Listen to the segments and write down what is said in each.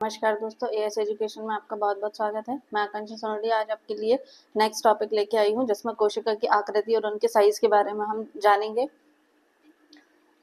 नमस्कार दोस्तों, as education में आपका बहुत बहुत स्वागत है। मैं आकांक्षा सोनोडी आज आपके लिए नेक्स्ट टॉपिक लेके आई हूँ, जिसमें कोशिका की आकृति और उनके साइज के बारे में हम जानेंगे।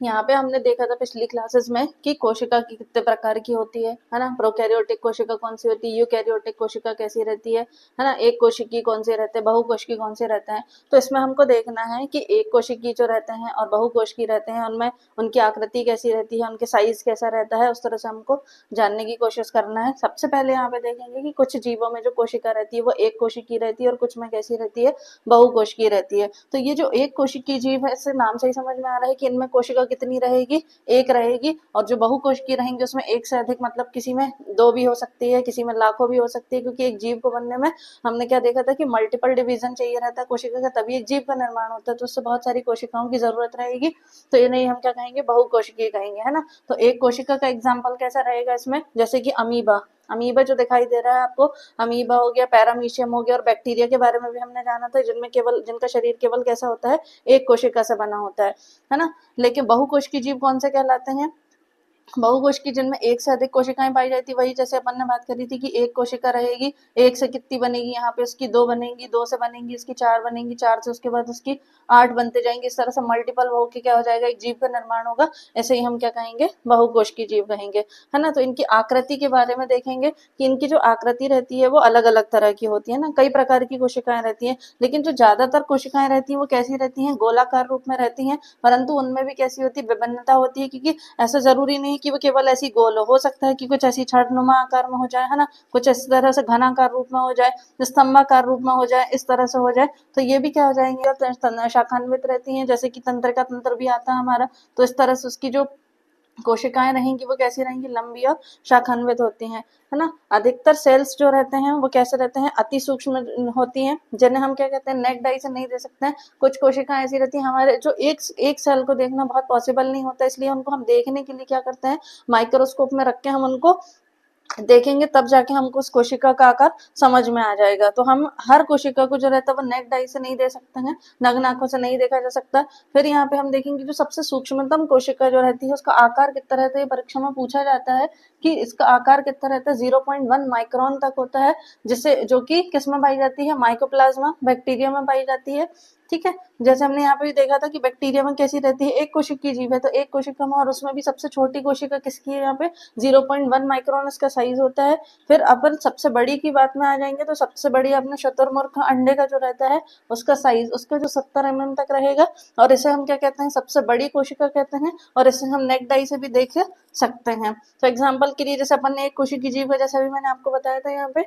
यहाँ पे हमने देखा था पिछली क्लासेस में कि कोशिका की कितने प्रकार की होती है ना। प्रोकैरियोटिक कोशिका कौन सी होती है, यूकैरियोटिक कोशिका कैसी रहती है ना। एक कोशिकी कौन से रहते हैं, बहुकोशिकी कौन से रहते हैं। तो इसमें हमको देखना है कि एक कोशिकी जो रहते हैं और बहुकोशिकी रहते हैं, उनमें उनकी आकृति कैसी रहती है, उनके साइज कैसा रहता है, उस तरह से हमको जानने की कोशिश करना है। सबसे पहले यहाँ पे देखेंगे कि कुछ जीवों में जो कोशिका रहती है वो एक कोशिकी रहती है और कुछ में कैसी रहती है, बहुकोशिकीय रहती है। तो ये जो एक कोशिकीय जीव है, इससे नाम से ही समझ में आ रहा है कि इनमें कोशिका कितनी रहेगी, एक रहेगी। और जो बहुकोशिकीय रहेंगे उसमें एक से अधिक, मतलब किसी में दो भी हो सकती है, किसी में लाखों भी हो सकती है, क्योंकि एक जीव को बनने में हमने क्या देखा था कि मल्टीपल डिवीजन चाहिए रहता है कोशिका का, तभी एक जीव का निर्माण होता है। तो उससे बहुत सारी कोशिकाओं की जरूरत रहेगी, तो ये नहीं हम क्या कहेंगे, बहुकोशिकीय कहेंगे, है ना। तो एक कोशिका का एग्जाम्पल कैसा रहेगा इसमें, जैसे कि अमीबा। अमीबा जो दिखाई दे रहा है आपको, अमीबा हो गया, पैरामीशियम हो गया, और बैक्टीरिया के बारे में भी हमने जाना था, जिनका शरीर केवल कैसा होता है, एक कोशिका से बना होता है ना। लेकिन बहुकोशिकीय जीव कौन से कहलाते हैं, बहुकोशिकीय जिनमें एक से अधिक कोशिकाएं पाई जाती, वही जैसे अपन ने बात करी थी कि एक कोशिका रहेगी, एक से कितनी बनेगी, यहाँ पे उसकी दो बनेगी, दो से बनेगी इसकी चार बनेगी, चार से उसके बाद उसकी 8 बनते जाएंगे। इस तरह से मल्टीपल होके क्या हो जाएगा, एक जीव का निर्माण होगा। ऐसे ही हम क्या कहेंगे, बहुकोशिकीय जीव कहेंगे, है ना। तो इनकी आकृति के बारे में देखेंगे कि इनकी जो आकृति रहती है वो अलग अलग तरह की होती है ना। कई प्रकार की कोशिकाएं रहती हैं, लेकिन जो ज्यादातर कोशिकाएं रहती हैं वो कैसी रहती हैं, गोलाकार रूप में रहती हैं। परंतु उनमें भी कैसी होती है, विभिन्नता होती है, क्योंकि ऐसा जरूरी नहीं कि वो केवल ऐसी गोल हो सकता है कि कुछ ऐसी छठनुमा आकार में हो जाए, है ना, कुछ इस तरह से घनाकार रूप में हो जाए, स्तंभाकार रूप में हो जाए, इस तरह से हो जाए। तो ये भी क्या हो जाएंगे, शाखान्वित रहती हैं, जैसे कि तंत्रिका तंत्र भी आता है हमारा। तो इस तरह से उसकी जो कोशिकाएं रहेंगी वो कैसी रहेंगी, लंबी और शाखान्वित होती हैं, है ना। अधिकतर सेल्स जो रहते हैं वो कैसे रहते हैं, अति सूक्ष्म होती हैं, जिन्हें हम क्या कहते हैं, नेक डाई से नहीं दे सकते हैं। कुछ कोशिकाएं ऐसी रहती हैं हमारे, जो एक सेल को देखना बहुत पॉसिबल नहीं होता, इसलिए उनको हम देखने के लिए क्या करते हैं, माइक्रोस्कोप में रख के हम उनको देखेंगे, तब जाके हमको उस कोशिका का आकार समझ में आ जाएगा। तो हम हर कोशिका को जो रहता है वो नेक डाई से नहीं दे सकते हैं, नग्न आंखों से नहीं देखा जा सकता। फिर यहाँ पे हम देखेंगे जो सबसे सूक्ष्मतम कोशिका जो रहती है उसका आकार कितना रहता है, परीक्षा में पूछा जाता है कि इसका आकार कितना रहता है, 0.1 माइक्रोन तक होता है, जिससे जो कि किस में पाई जाती है, माइकोप्लाज्मा बैक्टीरिया में पाई जाती है। ठीक है, जैसे हमने यहाँ पे भी देखा था कि बैक्टीरिया में कैसी रहती है, एक कोशिकीय जीव है, तो एक कोशिका में, और उसमें भी सबसे छोटी कोशिका किसकी है, यहाँ पे 0.1 माइक्रोन इसका साइज होता है। फिर अपन सबसे बड़ी की बात में आ जाएंगे, तो सबसे बड़ी अपने शुतुरमुर्ग अंडे का जो रहता है उसका साइज, उसका जो 70 mm तक रहेगा, और इसे हम क्या कहते हैं, सबसे बड़ी कोशिका कहते हैं, और इसे हम नेक डाई से भी देख सकते हैं। तो एग्जाम्पल के लिए जैसे अपन ने एक कोशिकीय जीव का, जैसा भी मैंने आपको बताया था यहाँ पे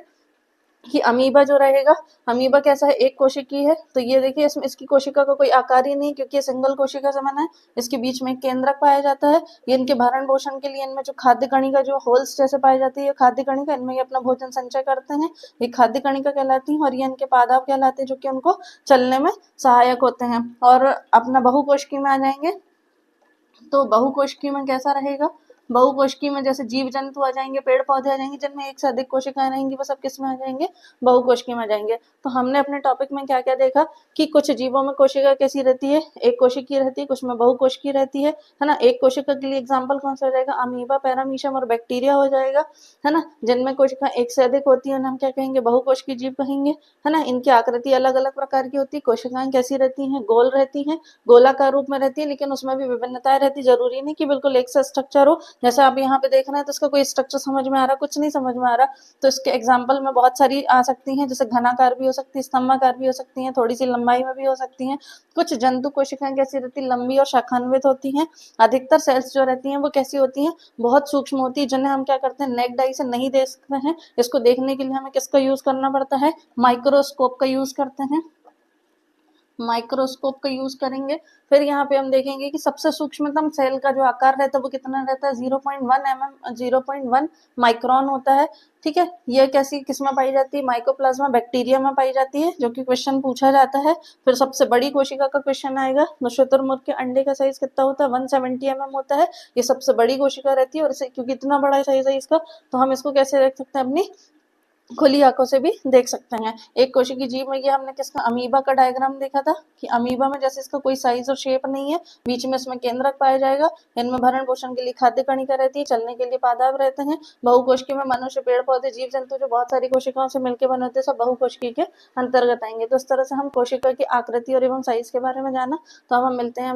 कि अमीबा जो रहेगा, अमीबा कैसा है, एक कोशिकी है। तो ये देखिए, इसमें इसकी कोशिका का कोई आकार ही नहीं, क्योंकि ये सिंगल कोशिका से बना है। इसके बीच में एक केंद्रक पाया जाता है। ये इनके भरण पोषण के लिए, इनमें जो खाद्य कणिका जो होल्स जैसे पाई जाती है, खाद्य कणिका, इनमें ये अपना भोजन संचय करते हैं, ये खाद्य कणिका कहलाती है। और ये इनके पादप कहलाते हैं, जो कि उनको चलने में सहायक होते हैं। और अपना बहुकोशिकीय में आ जाएंगे, तो बहुकोशिकीय में कैसा रहेगा, बहुकोशिकीय में जैसे जीव जंतु आ जाएंगे, पेड़ पौधे आ जाएंगे, जिनमें एक से अधिक कोशिकाएं रहेंगी, वो सब किस में आ जाएंगे, बहुकोशिकीय में आ जाएंगे। तो हमने अपने टॉपिक में क्या क्या देखा कि कुछ जीवों में कोशिका कैसी रहती है, एक कोशिकीय रहती है, कुछ में बहुकोशिकीय रहती है ना। एक कोशिका के लिए एग्जाम्पल कौन सा हो जाएगा, अमीबा, पैरामीशियम और बैक्टीरिया हो जाएगा, है ना। जिनमें कोशिका एक से अधिक होती है, हम क्या कहेंगे, बहुकोशिकीय जीव कहेंगे, है ना। इनकी आकृति अलग अलग प्रकार की होती है। कोशिकाएं कैसी रहती हैं, गोल रहती हैं, गोलाकार रूप में रहती है, लेकिन उसमें भी विभिन्नताएं रहती, जरूरी नहीं कि बिल्कुल एक सा स्ट्रक्चर हो। जैसे आप यहाँ पे देख रहे हैं, तो इसका कोई स्ट्रक्चर समझ में आ रहा है, कुछ नहीं समझ में आ रहा। तो इसके एग्जाम्पल में बहुत सारी आ सकती हैं, जैसे घनाकार भी हो सकती है, स्तंभाकार भी हो सकती हैं, थोड़ी सी लंबाई में भी हो सकती हैं। कुछ जंतु कोशिकाएं कैसी रहती है, लंबी और शाखान्वित होती हैं। अधिकतर सेल्स जो रहती हैं वो कैसी होती हैं, बहुत सूक्ष्म होती है, जिन्हें हम क्या करते हैं, नेक डाई से नहीं देख सकते हैं। इसको देखने के लिए हमें किसका यूज करना पड़ता है, माइक्रोस्कोप का यूज करते हैं, माइक्रोस्कोप का यूज करेंगे। फिर यहाँ पे हम देखेंगे कि सबसे सूक्ष्मतम सेल का जो आकार रहता है वो कितना रहता है, 0.1 माइक्रोन होता है। ठीक है, ये कैसी किसमें पाई जाती है, माइकोप्लाज्मा बैक्टीरिया में पाई जाती है, जो कि क्वेश्चन पूछा जाता है। फिर सबसे बड़ी कोशिका का क्वेश्चन आएगा, तो शुतुरमुर्ग के अंडे का साइज कितना होता है, 170 mm होता है। ये सबसे बड़ी कोशिका रहती है, और इसे क्योंकि इतना बड़ा साइज है इसका, तो हम इसको कैसे रख सकते हैं, अपनी खुली आंखों से भी देख सकते हैं। एक कोशिकीय जीव में ये हमने किसका अमीबा का डायग्राम देखा था कि अमीबा में जैसे इसका कोई साइज और शेप नहीं है, बीच में इसमें केंद्रक पाया जाएगा, इनमें भरण पोषण के लिए खाद्य कणिका रहती है, चलने के लिए पादाप रहते हैं। बहुकोशिकीय में मनुष्य, पेड़ पौधे, जीव जंतु जो बहुत सारी कोशिकाओं से मिलकर बने होते हैं, सब बहुकोशिकीय के अंतर्गत आएंगे। तो इस तरह से हम कोशिका की आकृति और एवं साइज के बारे में जाना। तो अब हम मिलते हैं